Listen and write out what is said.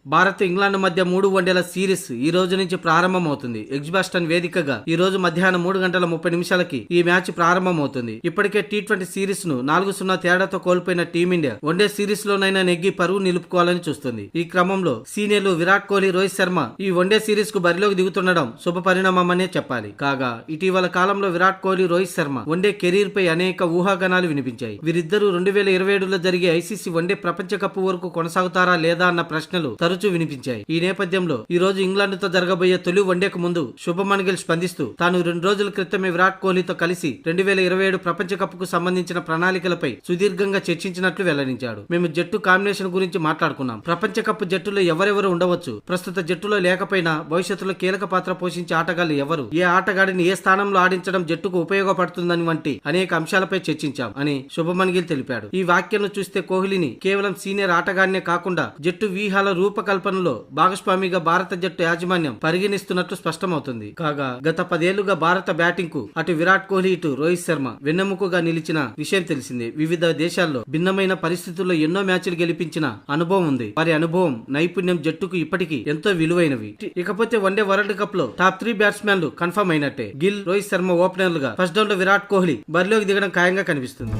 Bharat England మధ్య 3 వన్డేల series ఈ రోజు నుంచి ప్రారంభమవుతుంది. ఎడ్జ్బాస్టన్ వేదికగా ఈ రోజు మధ్యాహ్నం 3:30 ఈ మ్యాచ్ ప్రారంభమవుతుంది. ఇప్పటికే టీ20 సిరీస్ ను 4-0 తేడాతో కోల్పోయిన టీమిండియా వన్డే సిరీస్ లోనైనా నెగ్గి పరువు నిలుపుకోవాలని చూస్తుంది. ఈ క్రమంలో సీనియర్లు విరాట్ కోహ్లీ, రోహిత్ శర్మ ఈ వన్డే సిరీస్ కు బరిలోకి దిగుతుండడం శుభ పరిణామమనే చెప్పాలి. కాగా ఇటీవల కాలంలో విరాట్ కోహ్లీ, రోహిత్ శర్మ వన్డే కెరీర్ పై అనేక ఊహాగానాలు వినిపించాయి. వీరిద్దరూ 2027లో జరిగే ఐసీసీ వన్డే ప్రపంచ కప్ వరకు కొనసాగుతారా లేదా అన్న ప్రశ్నలు తరచూ వినిపించాయి. ఈ నేపథ్యంలో ఈ రోజు ఇంగ్లాండ్ తో జరగబోయే తొలి వన్డేకు ముందు శుభమన్ గిల్ స్పందిస్తూ తాను 2 రోజుల క్రితమే విరాట్ కోహ్లీతో కలిసి 2027 ప్రపంచ కప్ కు సంబంధించిన ప్రణాళికలపై సుదీర్ఘంగా చర్చించినట్లు వెల్లడించాడు. మేము జట్టు కాంబినేషన్ గురించి మాట్లాడుకున్నాం. ప్రపంచ కప్ జట్టులో ఎవరెవరు ఉండవచ్చు, ప్రస్తుత జట్టులో లేకపోయినా భవిష్యత్తులో కీలక పాత్ర పోషించే ఆటగాళ్లు ఎవరు, ఏ ఆటగాడిని ఏ స్థానంలో ఆడించడం జట్టుకు ఉపయోగపడుతుందని వంటి అనేక అంశాలపై చర్చించాం అని శుభమన్ గిల్ తెలిపాడు. ఈ వ్యాఖ్యలను చూస్తే కోహ్లీని కేవలం సీనియర్ ఆటగాడినే కాకుండా జట్టు వ్యూహాల రూపకల్పనలో భాగస్వామిగా భారత జట్టు యాజమాన్యం పరిగణిస్తున్నట్లు స్పష్టమవుతుంది. కాగా గత 10 ఏళ్లుగా భారత బ్యాటింగ్ కు అటు విరాట్ కోహ్లీ, ఇటు రోహిత్ శర్మ వెన్నెముకగా నిలిచిన విషయం తెలిసిందే. వివిధ దేశాల్లో భిన్నమైన పరిస్థితుల్లో ఎన్నో మ్యాచ్లు గెలిపించిన అనుభవం ఉంది. వారి అనుభవం, నైపుణ్యం జట్టుకు ఇప్పటికీ ఎంతో విలువైనవి. ఇకపోతే వన్డే వరల్డ్ కప్ లో టాప్ 3 బ్యాట్స్మెన్లు కన్ఫర్మ్ అయినట్టే. గిల్, రోహిత్ శర్మ ఓపెనర్లుగా, ఫస్ట్ డౌన్ లో విరాట్ కోహ్లీ బరిలోకి దిగడం ఖాయంగా కనిపిస్తుంది.